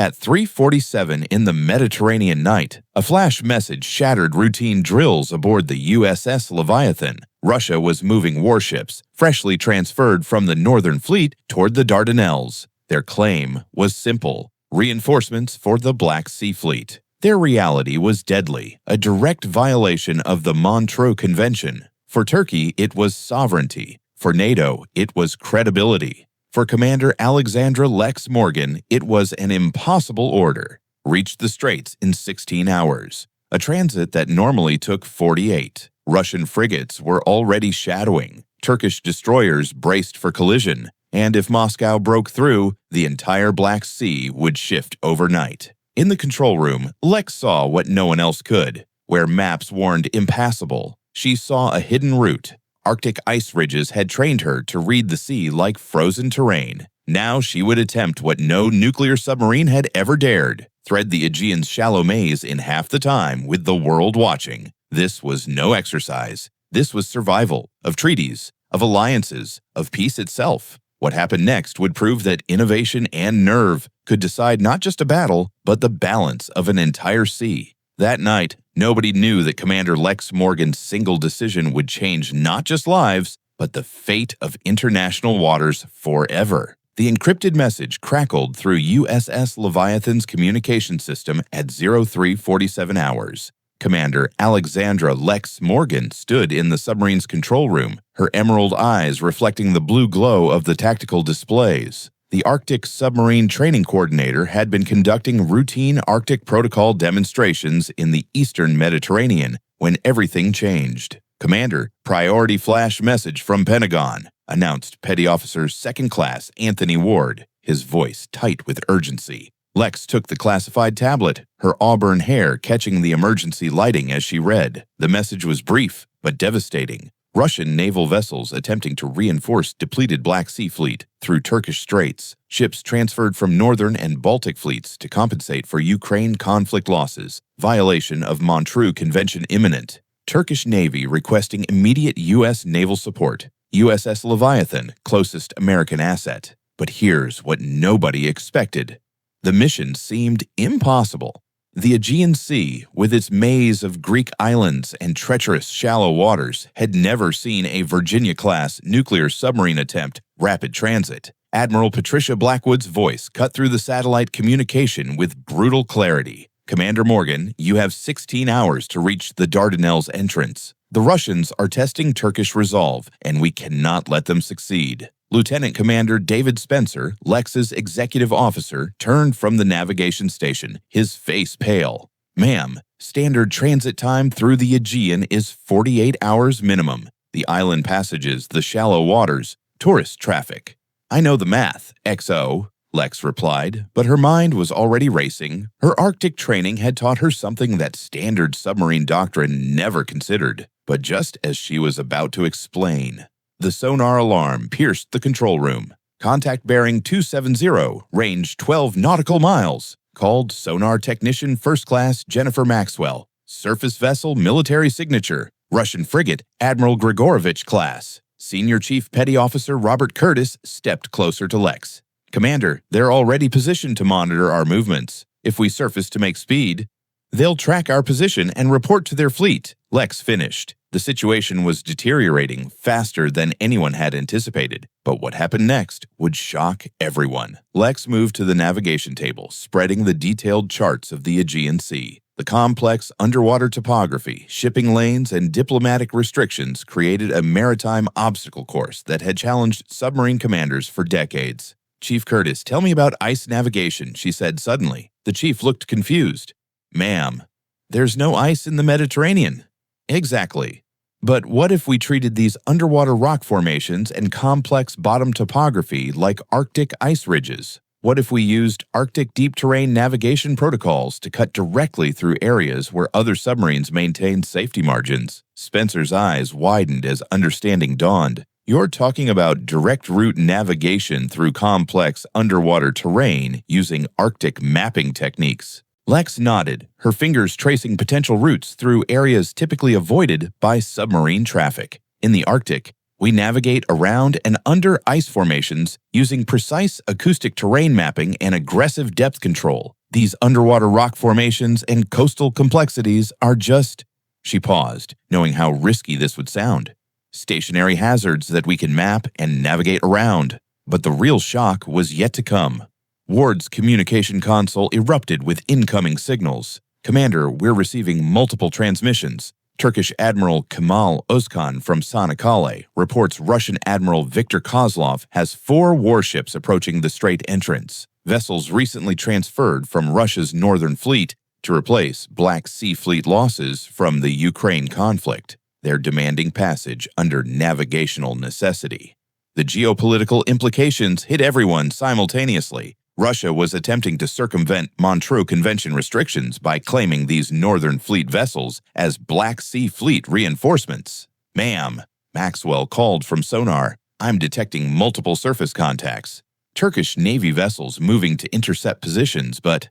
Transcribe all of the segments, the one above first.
At 3:47 in the Mediterranean night, a flash message shattered routine drills aboard the USS Leviathan. Russia was moving warships, freshly transferred from the Northern Fleet toward the Dardanelles. Their claim was simple: reinforcements for the Black Sea Fleet. Their reality was deadly, a direct violation of the Montreux Convention. For Turkey, it was sovereignty. For NATO, it was credibility. For Commander Alexandra Lex Morgan, it was an impossible order. Reach the Straits in 16 hours, a transit that normally took 48. Russian frigates were already shadowing. Turkish destroyers braced for collision. And if Moscow broke through, the entire Black Sea would shift overnight. In the control room, Lex saw what no one else could. Where maps warned impassable, she saw a hidden route. Arctic ice ridges had trained her to read the sea like frozen terrain. Now she would attempt what no nuclear submarine had ever dared: thread the Aegean's shallow maze in half the time with the world watching. This was no exercise. This was survival, of treaties, of alliances, of peace itself. What happened next would prove that innovation and nerve could decide not just a battle, but the balance of an entire sea. That night, nobody knew that Commander Lex Morgan's single decision would change not just lives, but the fate of international waters forever. The encrypted message crackled through USS Leviathan's communication system at 03:47 hours. Commander Alexandra Lex Morgan stood in the submarine's control room, her emerald eyes reflecting the blue glow of the tactical displays. The Arctic Submarine Training Coordinator had been conducting routine Arctic protocol demonstrations in the eastern Mediterranean when everything changed. "Commander, priority flash message from Pentagon," announced Petty Officer Second Class Anthony Ward, his voice tight with urgency. Lex took the classified tablet, her auburn hair catching the emergency lighting as she read. The message was brief, but devastating. Russian naval vessels attempting to reinforce depleted Black Sea Fleet through Turkish straits. Ships transferred from Northern and Baltic fleets to compensate for Ukraine conflict losses. Violation of Montreux Convention imminent. Turkish Navy requesting immediate U.S. naval support. USS Leviathan, closest American asset. But here's what nobody expected. The mission seemed impossible. The Aegean Sea, with its maze of Greek islands and treacherous shallow waters, had never seen a Virginia-class nuclear submarine attempt rapid transit. Admiral Patricia Blackwood's voice cut through the satellite communication with brutal clarity. "Commander Morgan, you have 16 hours to reach the Dardanelles entrance. The Russians are testing Turkish resolve, and we cannot let them succeed." Lieutenant Commander David Spencer, Lex's executive officer, turned from the navigation station, his face pale. "Ma'am, standard transit time through the Aegean is 48 hours minimum. The island passages, the shallow waters, tourist traffic." "I know the math, XO," Lex replied, but her mind was already racing. Her Arctic training had taught her something that standard submarine doctrine never considered. But just as she was about to explain, the sonar alarm pierced the control room. "Contact bearing 270, range 12 nautical miles. Called Sonar Technician First Class Jennifer Maxwell. Surface vessel military signature. Russian frigate Admiral Grigorovich class." Senior Chief Petty Officer Robert Curtis stepped closer to Lex. "Commander, they're already positioned to monitor our movements. If we surface to make speed, they'll track our position and report to their fleet." Lex finished. The situation was deteriorating faster than anyone had anticipated, but what happened next would shock everyone. Lex moved to the navigation table, spreading the detailed charts of the Aegean Sea. The complex underwater topography, shipping lanes, and diplomatic restrictions created a maritime obstacle course that had challenged submarine commanders for decades. "Chief Curtis, tell me about ice navigation," she said suddenly. The chief looked confused. "Ma'am, there's no ice in the Mediterranean." "Exactly. But what if we treated these underwater rock formations and complex bottom topography like Arctic ice ridges? What if we used Arctic deep terrain navigation protocols to cut directly through areas where other submarines maintain safety margins?" Spencer's eyes widened as understanding dawned. "You're talking about direct route navigation through complex underwater terrain using Arctic mapping techniques." Lex nodded, her fingers tracing potential routes through areas typically avoided by submarine traffic. In the Arctic, We navigate around and under ice formations using precise acoustic terrain mapping and aggressive depth control. These underwater rock formations and coastal complexities are just—" She paused, knowing how risky this would sound. "Stationary hazards that we can map and navigate around." But the real shock was yet to come. Ward's communication console erupted with incoming signals. "Commander, we're receiving multiple transmissions. Turkish Admiral Kemal Özkan from Çanakkale reports Russian Admiral Viktor Kozlov has 4 warships approaching the strait entrance, vessels recently transferred from Russia's Northern Fleet to replace Black Sea Fleet losses from the Ukraine conflict. They're demanding passage under navigational necessity." The geopolitical implications hit everyone simultaneously. Russia was attempting to circumvent Montreux Convention restrictions by claiming these Northern Fleet vessels as Black Sea Fleet reinforcements. "Ma'am," Maxwell called from sonar, "I'm detecting multiple surface contacts. Turkish Navy vessels moving to intercept positions, but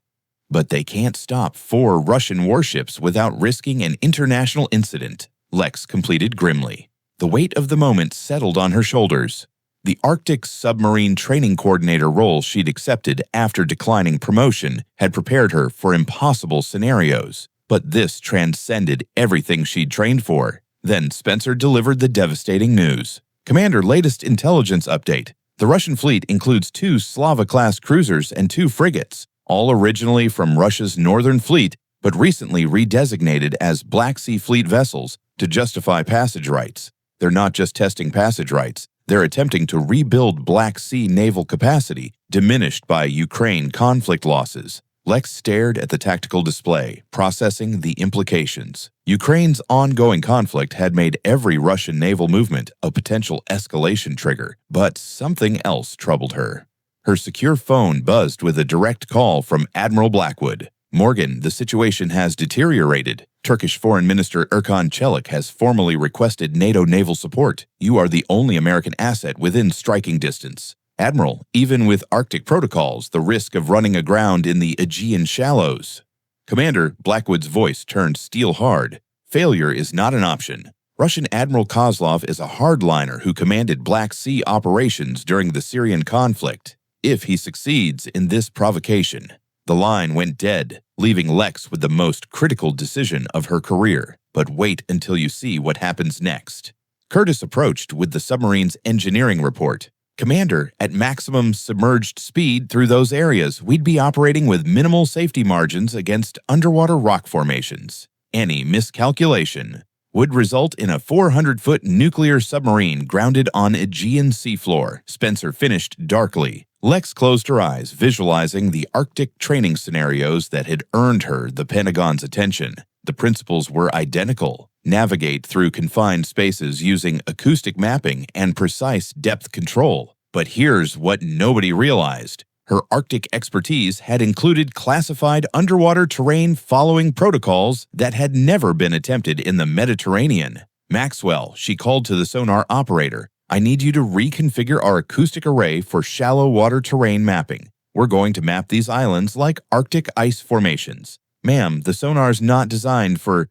they can't stop 4 Russian warships without risking an international incident," Lex completed grimly. The weight of the moment settled on her shoulders. The Arctic submarine training coordinator role she'd accepted after declining promotion had prepared her for impossible scenarios, but this transcended everything she'd trained for. Then Spencer delivered the devastating news. "Commander, latest intelligence update. The Russian fleet includes 2 Slava-class cruisers and 2 frigates, all originally from Russia's Northern Fleet, but recently redesignated as Black Sea Fleet vessels to justify passage rights. They're not just testing passage rights. They're attempting to rebuild Black Sea naval capacity, diminished by Ukraine conflict losses." Lex stared at the tactical display, processing the implications. Ukraine's ongoing conflict had made every Russian naval movement a potential escalation trigger, but something else troubled her. Her secure phone buzzed with a direct call from Admiral Blackwood. "Morgan, the situation has deteriorated. Turkish Foreign Minister Erkan Çelik has formally requested NATO naval support. You are the only American asset within striking distance. Admiral, even with Arctic protocols, the risk of running aground in the Aegean shallows." "Commander," Blackwood's voice turned steel-hard. "Failure is not an option. Russian Admiral Kozlov is a hardliner who commanded Black Sea operations during the Syrian conflict. If he succeeds in this provocation—" The line went dead, leaving Lex with the most critical decision of her career. But wait until you see what happens next. Curtis approached with the submarine's engineering report. "Commander, at maximum submerged speed through those areas, we'd be operating with minimal safety margins against underwater rock formations. Any miscalculation would result in a 400-foot nuclear submarine grounded on Aegean seafloor," Spencer finished darkly. Lex closed her eyes, visualizing the Arctic training scenarios that had earned her the Pentagon's attention. The principles were identical. Navigate through confined spaces using acoustic mapping and precise depth control. But here's what nobody realized. Her Arctic expertise had included classified underwater terrain following protocols that had never been attempted in the Mediterranean. "Maxwell," she called to the sonar operator, "I need you to reconfigure our acoustic array for shallow water terrain mapping. We're going to map these islands like Arctic ice formations." "Ma'am, the sonar's not designed for—"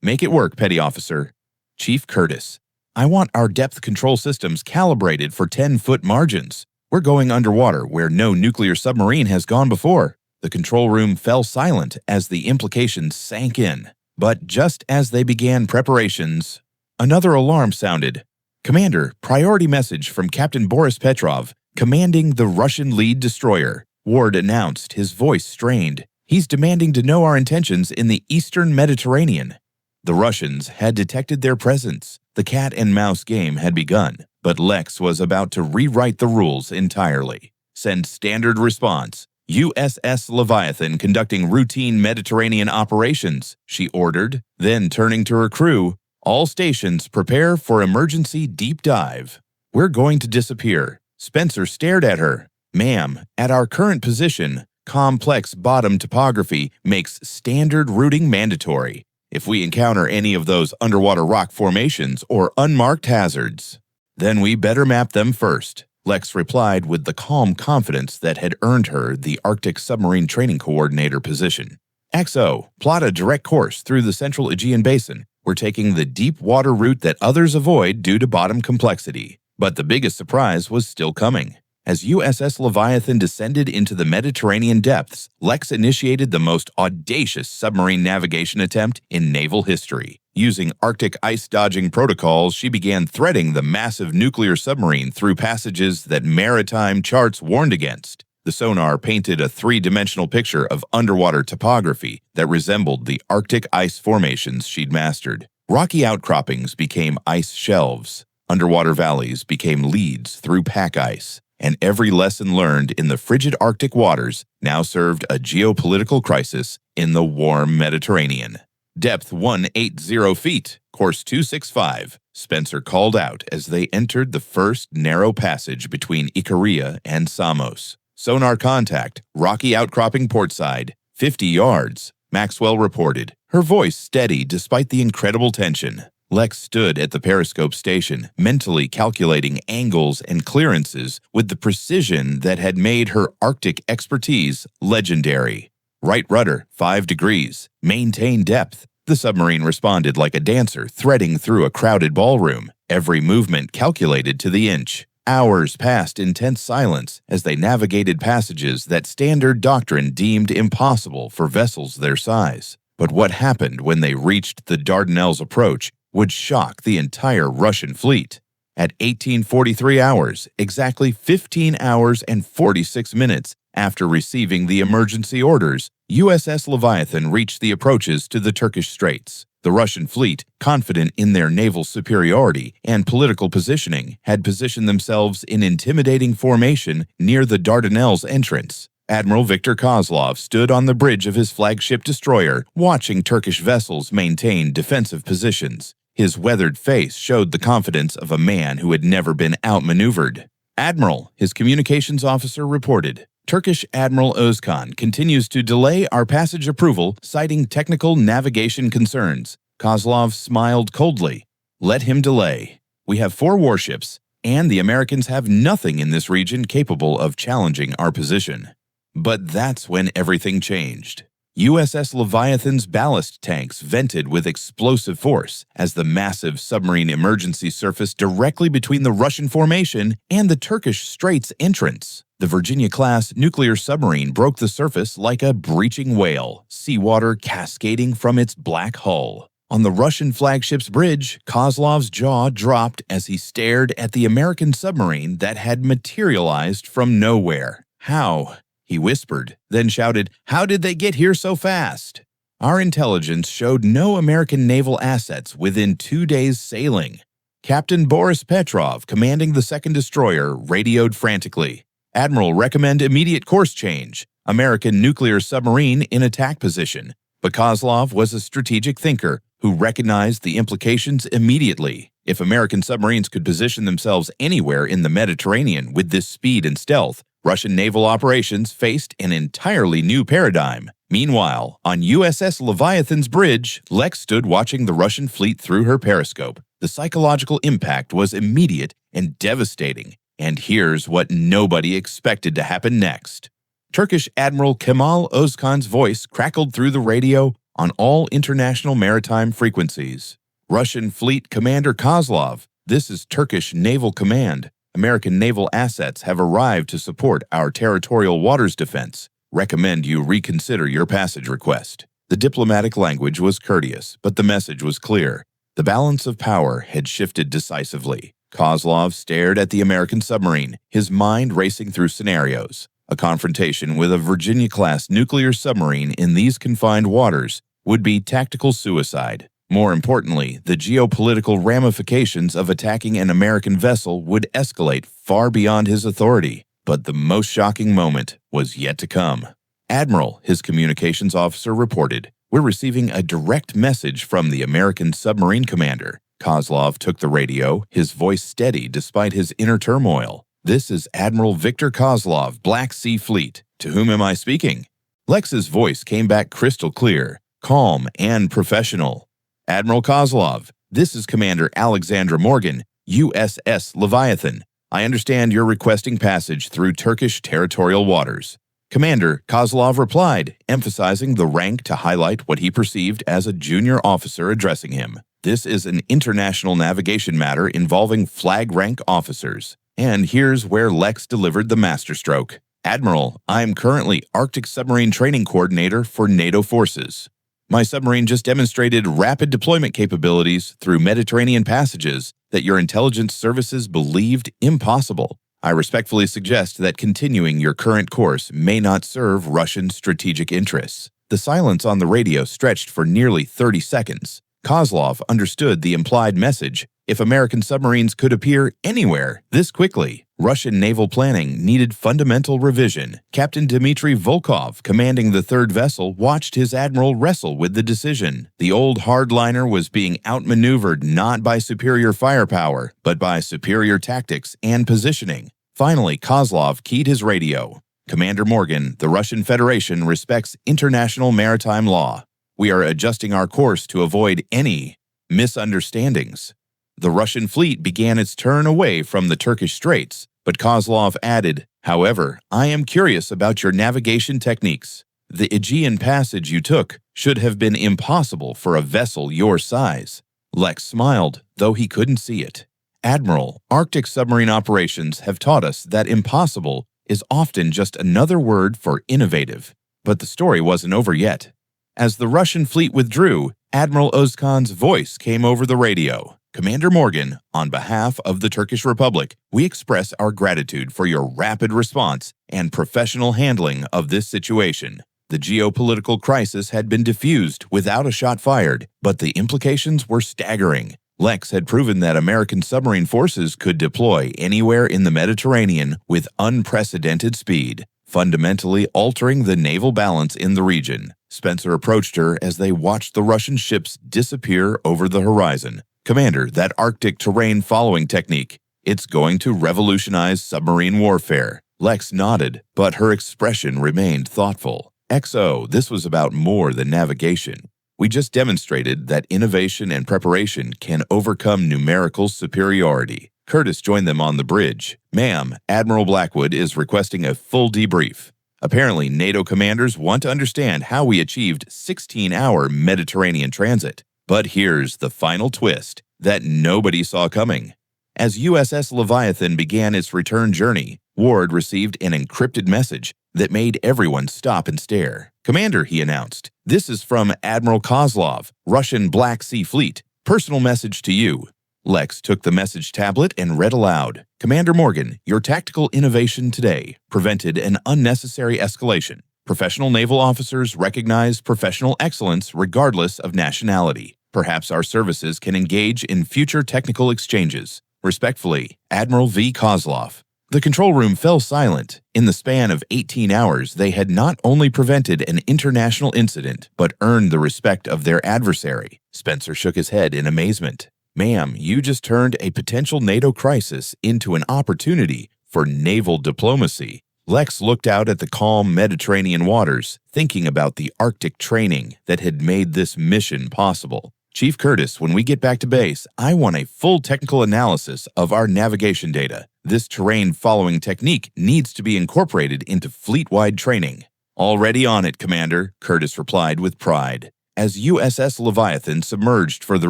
"Make it work, Petty Officer." "Chief Curtis, I want our depth control systems calibrated for 10-foot margins. We're going underwater where no nuclear submarine has gone before." The control room fell silent as the implications sank in. But just as they began preparations, another alarm sounded. "Commander, priority message from Captain Boris Petrov, commanding the Russian lead destroyer," Ward announced, his voice strained. "He's demanding to know our intentions in the eastern Mediterranean." The Russians had detected their presence. The cat-and-mouse game had begun, but Lex was about to rewrite the rules entirely. "Send standard response. USS Leviathan conducting routine Mediterranean operations," she ordered. Then, turning to her crew, "All stations prepare for emergency deep dive. We're going to disappear." Spencer stared at her. "Ma'am, at our current position, complex bottom topography makes standard routing mandatory. If we encounter any of those underwater rock formations or unmarked hazards, then we better map them first," Lex replied with the calm confidence that had earned her the Arctic Submarine Training Coordinator position. "XO, plot a direct course through the central Aegean basin. We're taking the deep water route that others avoid due to bottom complexity. But the biggest surprise was still coming. As USS Leviathan descended into the Mediterranean depths, Lex initiated the most audacious submarine navigation attempt in naval history. Using Arctic ice-dodging protocols, she began threading the massive nuclear submarine through passages that maritime charts warned against. The sonar painted a three-dimensional picture of underwater topography that resembled the Arctic ice formations she'd mastered. Rocky outcroppings became ice shelves. Underwater valleys became leads through pack ice. And every lesson learned in the frigid Arctic waters now served a geopolitical crisis in the warm Mediterranean. Depth 180 feet, course 265, Spencer called out as they entered the first narrow passage between Icaria and Samos. Sonar contact, rocky outcropping portside, 50 yards, Maxwell reported, her voice steady despite the incredible tension. Lex stood at the periscope station, mentally calculating angles and clearances with the precision that had made her Arctic expertise legendary. Right rudder, 5 degrees. Maintain depth. The submarine responded like a dancer threading through a crowded ballroom, every movement calculated to the inch. Hours passed in tense silence as they navigated passages that standard doctrine deemed impossible for vessels their size. But what happened when they reached the Dardanelles approach would shock the entire Russian fleet. At 1843 hours, exactly 15 hours and 46 minutes after receiving the emergency orders, USS Leviathan reached the approaches to the Turkish Straits. The Russian fleet, confident in their naval superiority and political positioning, had positioned themselves in intimidating formation near the Dardanelles entrance. Admiral Viktor Kozlov stood on the bridge of his flagship destroyer, watching Turkish vessels maintain defensive positions. His weathered face showed the confidence of a man who had never been outmaneuvered. "Admiral," his communications officer reported, "Turkish Admiral Özkan continues to delay our passage approval, citing technical navigation concerns." Kozlov smiled coldly. "Let him delay. We have 4 warships, and the Americans have nothing in this region capable of challenging our position." But that's when everything changed. USS Leviathan's ballast tanks vented with explosive force as the massive submarine emergency surfaced directly between the Russian formation and the Turkish Straits entrance. The Virginia-class nuclear submarine broke the surface like a breaching whale, seawater cascading from its black hull. On the Russian flagship's bridge, Kozlov's jaw dropped as he stared at the American submarine that had materialized from nowhere. "How?" he whispered, then shouted, "How did they get here so fast?" Our intelligence showed no American naval assets within 2 days' sailing. Captain Boris Petrov, commanding the second destroyer, radioed frantically. "Admiral, recommend immediate course change. American nuclear submarine in attack position." But Kozlov was a strategic thinker who recognized the implications immediately. If American submarines could position themselves anywhere in the Mediterranean with this speed and stealth, Russian naval operations faced an entirely new paradigm. Meanwhile, on USS Leviathan's bridge, Lex stood watching the Russian fleet through her periscope. The psychological impact was immediate and devastating. And here's what nobody expected to happen next. Turkish Admiral Kemal Özkan's voice crackled through the radio on all international maritime frequencies. "Russian Fleet Commander Kozlov, this is Turkish Naval Command. American naval assets have arrived to support our territorial waters defense. Recommend you reconsider your passage request." The diplomatic language was courteous, but the message was clear. The balance of power had shifted decisively. Kozlov stared at the American submarine, his mind racing through scenarios. A confrontation with a Virginia-class nuclear submarine in these confined waters would be tactical suicide. More importantly, the geopolitical ramifications of attacking an American vessel would escalate far beyond his authority. But the most shocking moment was yet to come. "Admiral," his communications officer reported, "we're receiving a direct message from the American submarine commander." Kozlov took the radio, his voice steady despite his inner turmoil. "This is Admiral Viktor Kozlov, Black Sea Fleet. To whom am I speaking?" Lex's voice came back crystal clear, calm and professional. "Admiral Kozlov, this is Commander Alexandra Morgan, USS Leviathan. I understand you're requesting passage through Turkish territorial waters." "Commander," Kozlov replied, emphasizing the rank to highlight what he perceived as a junior officer addressing him. This is an international navigation matter involving flag rank officers. And here's where Lex delivered the masterstroke. Admiral, I am currently Arctic Submarine Training Coordinator for NATO forces. My submarine just demonstrated rapid deployment capabilities through Mediterranean passages that your intelligence services believed impossible. I respectfully suggest that continuing your current course may not serve Russian strategic interests. The silence on the radio stretched for nearly 30 seconds. Kozlov understood the implied message. If American submarines could appear anywhere this quickly, Russian naval planning needed fundamental revision. Captain Dmitry Volkov, commanding the third vessel, watched his admiral wrestle with the decision. The old hardliner was being outmaneuvered not by superior firepower, but by superior tactics and positioning. Finally, Kozlov keyed his radio. Commander Morgan, the Russian Federation respects international maritime law. We are adjusting our course to avoid any misunderstandings. The Russian fleet began its turn away from the Turkish Straits, but Kozlov added, "However, I am curious about your navigation techniques. The Aegean passage you took should have been impossible for a vessel your size." Lex smiled, though he couldn't see it. "Admiral, Arctic submarine operations have taught us that impossible is often just another word for innovative." But the story wasn't over yet. As the Russian fleet withdrew, Admiral Ozkan's voice came over the radio. "Commander Morgan, on behalf of the Turkish Republic, we express our gratitude for your rapid response and professional handling of this situation. The geopolitical crisis had been diffused without a shot fired, but the implications were staggering. Lex had proven that American submarine forces could deploy anywhere in the Mediterranean with unprecedented speed, fundamentally altering the naval balance in the region." Spencer approached her as they watched the Russian ships disappear over the horizon. "Commander, that Arctic terrain following technique, it's going to revolutionize submarine warfare." Lex nodded, but her expression remained thoughtful. "XO, this was about more than navigation. We just demonstrated that innovation and preparation can overcome numerical superiority." Curtis joined them on the bridge. "Ma'am, Admiral Blackwood is requesting a full debrief. Apparently, NATO commanders want to understand how we achieved 16-hour Mediterranean transit. But here's the final twist that nobody saw coming. As USS Leviathan began its return journey, Ward received an encrypted message that made everyone stop and stare. "Commander," he announced, "this is from Admiral Kozlov, Russian Black Sea Fleet. Personal message to you." Lex took the message tablet and read aloud. "Commander Morgan, your tactical innovation today prevented an unnecessary escalation. Professional naval officers recognize professional excellence regardless of nationality. Perhaps our services can engage in future technical exchanges. Respectfully, Admiral V. Kozlov." The control room fell silent. In the span of 18 hours, they had not only prevented an international incident, but earned the respect of their adversary. Spencer shook his head in amazement. "Ma'am, you just turned a potential NATO crisis into an opportunity for naval diplomacy." Lex looked out at the calm Mediterranean waters, thinking about the Arctic training that had made this mission possible. "Chief Curtis, when we get back to base, I want a full technical analysis of our navigation data. This terrain-following technique needs to be incorporated into fleet-wide training." "Already on it, Commander," Curtis replied with pride. As USS Leviathan submerged for the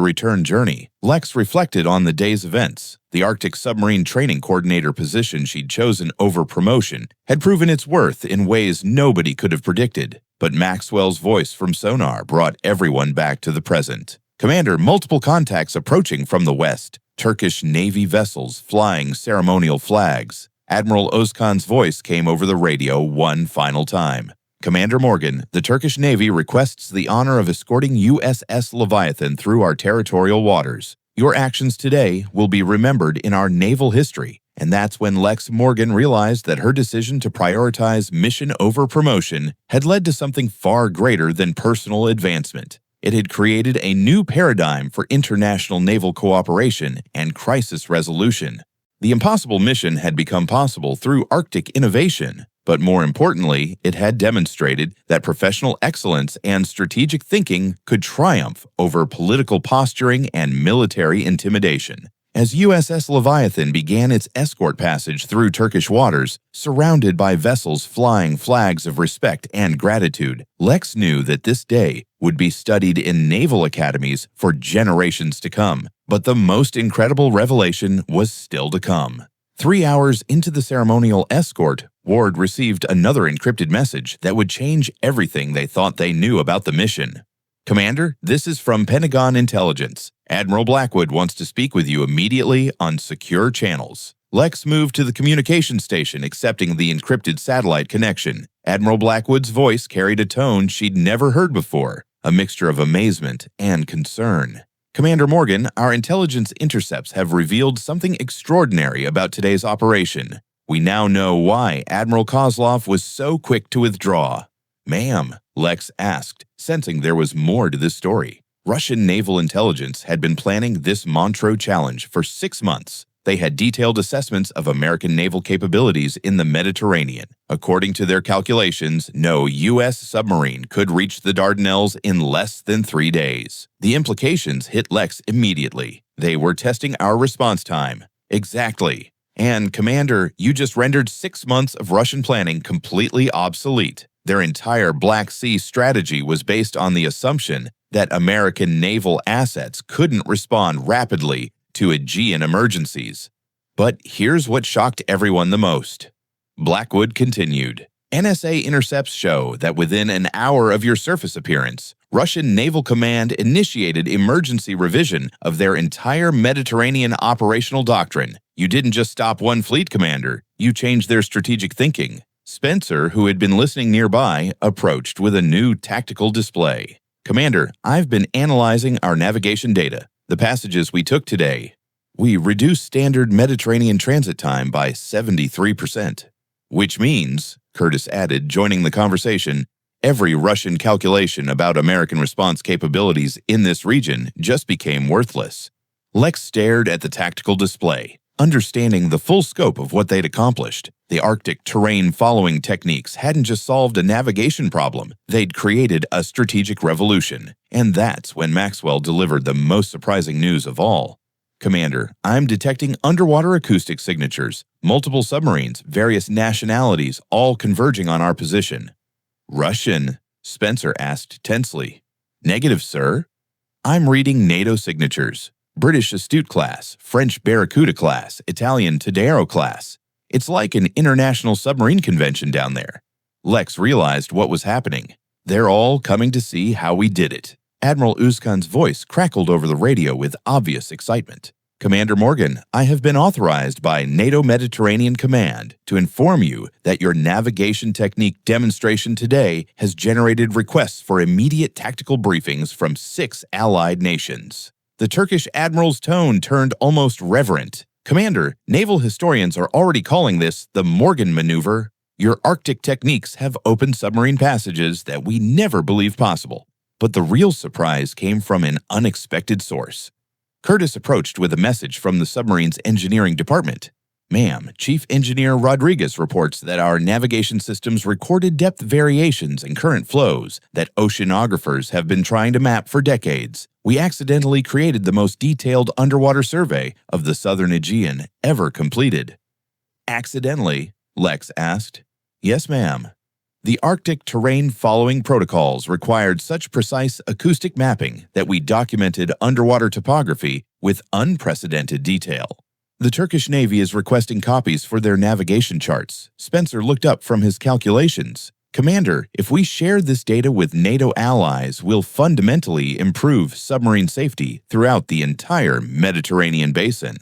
return journey, Lex reflected on the day's events. The Arctic submarine training coordinator position she'd chosen over promotion had proven its worth in ways nobody could have predicted. But Maxwell's voice from sonar brought everyone back to the present. "Commander, multiple contacts approaching from the west. Turkish Navy vessels flying ceremonial flags." Admiral Ozkan's voice came over the radio one final time. "Commander Morgan, the Turkish Navy requests the honor of escorting USS Leviathan through our territorial waters. Your actions today will be remembered in our naval history." And that's when Lex Morgan realized that her decision to prioritize mission over promotion had led to something far greater than personal advancement. It had created a new paradigm for international naval cooperation and crisis resolution. The impossible mission had become possible through Arctic innovation. But more importantly, it had demonstrated that professional excellence and strategic thinking could triumph over political posturing and military intimidation. As USS Leviathan began its escort passage through Turkish waters, surrounded by vessels flying flags of respect and gratitude, Lex knew that this day would be studied in naval academies for generations to come. But the most incredible revelation was still to come. 3 hours into the ceremonial escort, Ward received another encrypted message that would change everything they thought they knew about the mission. "Commander, this is from Pentagon Intelligence. Admiral Blackwood wants to speak with you immediately on secure channels." Lex moved to the communication station, accepting the encrypted satellite connection. Admiral Blackwood's voice carried a tone she'd never heard before, a mixture of amazement and concern. "Commander Morgan, our intelligence intercepts have revealed something extraordinary about today's operation. We now know why Admiral Kozlov was so quick to withdraw." "Ma'am," Lex asked, sensing there was more to this story. Russian naval intelligence had been planning this Montreux challenge for 6 months. They had detailed assessments of American naval capabilities in the Mediterranean. According to their calculations, no U.S. submarine could reach the Dardanelles in less than 3 days. The implications hit Lex immediately. They were testing our response time. Exactly. And, Commander, you just rendered 6 months of Russian planning completely obsolete. Their entire Black Sea strategy was based on the assumption that American naval assets couldn't respond rapidly to Aegean emergencies. But here's what shocked everyone the most. Blackwood continued. "NSA intercepts show that within an hour of your surface appearance, Russian Naval Command initiated emergency revision of their entire Mediterranean operational doctrine. You didn't just stop one fleet, Commander. You changed their strategic thinking." Spencer, who had been listening nearby, approached with a new tactical display. "Commander, I've been analyzing our navigation data. The passages we took today. We reduced standard Mediterranean transit time by 73%. Which means," Curtis added, joining the conversation, "every Russian calculation about American response capabilities in this region just became worthless." Lex stared at the tactical display, understanding the full scope of what they'd accomplished. The Arctic terrain-following techniques hadn't just solved a navigation problem, they'd created a strategic revolution. And that's when Maxwell delivered the most surprising news of all. "Commander, I'm detecting underwater acoustic signatures, multiple submarines, various nationalities, all converging on our position." "Russian?" Spencer asked tensely. "Negative, sir. I'm reading NATO signatures. British Astute class, French Barracuda class, Italian Tadaro class. It's like an international submarine convention down there." Lex realized what was happening. "They're all coming to see how we did it." Admiral Uzkan's voice crackled over the radio with obvious excitement. "Commander Morgan, I have been authorized by NATO Mediterranean Command to inform you that your navigation technique demonstration today has generated requests for immediate tactical briefings from 6 allied nations." The Turkish admiral's tone turned almost reverent. "Commander, naval historians are already calling this the Morgan maneuver. Your Arctic techniques have opened submarine passages that we never believed possible." But the real surprise came from an unexpected source. Curtis approached with a message from the submarine's engineering department. "Ma'am, Chief Engineer Rodriguez reports that our navigation systems recorded depth variations in current flows that oceanographers have been trying to map for decades. We accidentally created the most detailed underwater survey of the southern Aegean ever completed." "Accidentally?" Lex asked. "Yes, ma'am. The Arctic terrain-following protocols required such precise acoustic mapping that we documented underwater topography with unprecedented detail. The Turkish Navy is requesting copies for their navigation charts." Spencer looked up from his calculations. "Commander, if we share this data with NATO allies, we'll fundamentally improve submarine safety throughout the entire Mediterranean basin."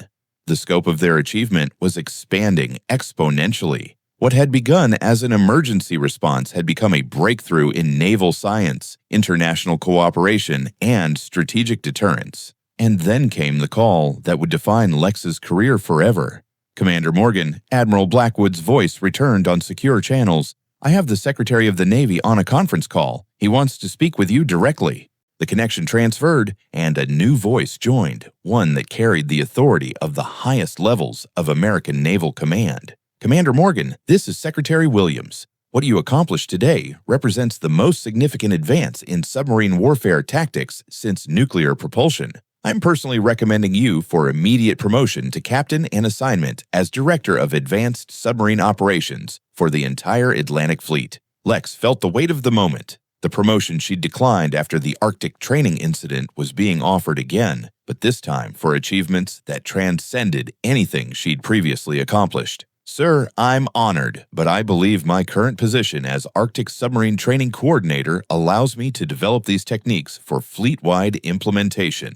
The scope of their achievement was expanding exponentially. What had begun as an emergency response had become a breakthrough in naval science, international cooperation, and strategic deterrence. And then came the call that would define Lex's career forever. "Commander Morgan," Admiral Blackwood's voice returned on secure channels. "I have the Secretary of the Navy on a conference call. He wants to speak with you directly." The connection transferred, and a new voice joined, one that carried the authority of the highest levels of American Naval Command. "Commander Morgan, this is Secretary Williams. What you accomplished today represents the most significant advance in submarine warfare tactics since nuclear propulsion. I'm personally recommending you for immediate promotion to captain and assignment as Director of Advanced Submarine Operations for the entire Atlantic Fleet." Lex felt the weight of the moment. The promotion she'd declined after the Arctic training incident was being offered again, but this time for achievements that transcended anything she'd previously accomplished. "Sir, I'm honored, but I believe my current position as Arctic Submarine Training Coordinator allows me to develop these techniques for fleet-wide implementation."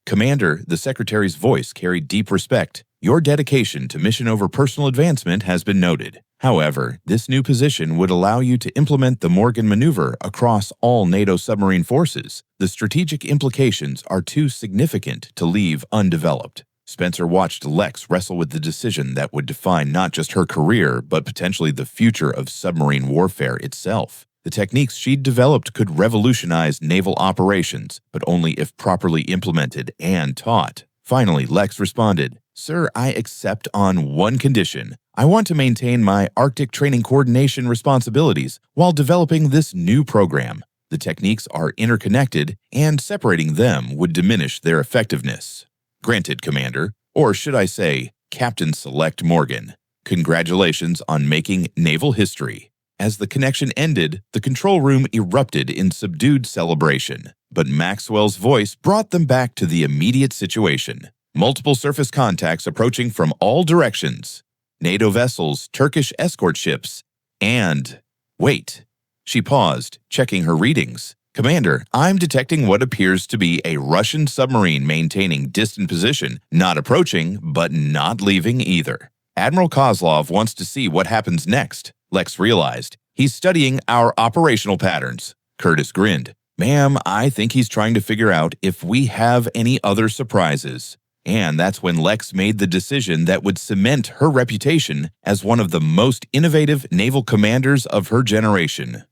"Commander," the Secretary's voice carried deep respect. "Your dedication to mission over personal advancement has been noted. However, this new position would allow you to implement the Morgan maneuver across all NATO submarine forces. The strategic implications are too significant to leave undeveloped." Spencer watched Lex wrestle with the decision that would define not just her career, but potentially the future of submarine warfare itself. The techniques she'd developed could revolutionize naval operations, but only if properly implemented and taught. Finally, Lex responded, "Sir, I accept on one condition. I want to maintain my Arctic training coordination responsibilities while developing this new program. The techniques are interconnected, and separating them would diminish their effectiveness." "Granted, Commander, or should I say, Captain-Select Morgan. Congratulations on making naval history." As the connection ended, the control room erupted in subdued celebration, but Maxwell's voice brought them back to the immediate situation. Multiple surface contacts approaching from all directions. NATO vessels, Turkish escort ships, and… Wait. She paused, checking her readings. "Commander, I'm detecting what appears to be a Russian submarine maintaining distant position, not approaching, but not leaving either. Admiral Kozlov wants to see what happens next." Lex realized. "He's studying our operational patterns." Curtis grinned. "Ma'am, I think he's trying to figure out if we have any other surprises." And that's when Lex made the decision that would cement her reputation as one of the most innovative naval commanders of her generation.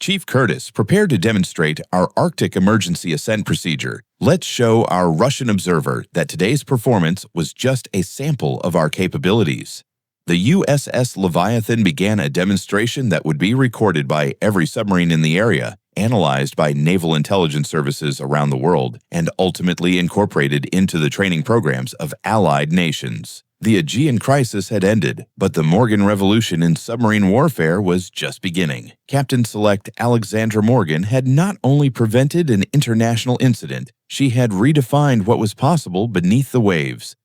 "Chief Curtis, prepared to demonstrate our Arctic emergency ascent procedure. Let's show our Russian observer that today's performance was just a sample of our capabilities." The USS Leviathan began a demonstration that would be recorded by every submarine in the area, analyzed by naval intelligence services around the world, and ultimately incorporated into the training programs of allied nations. The Aegean crisis had ended, but the Morgan Revolution in submarine warfare was just beginning. Captain-Select Alexandra Morgan had not only prevented an international incident, she had redefined what was possible beneath the waves.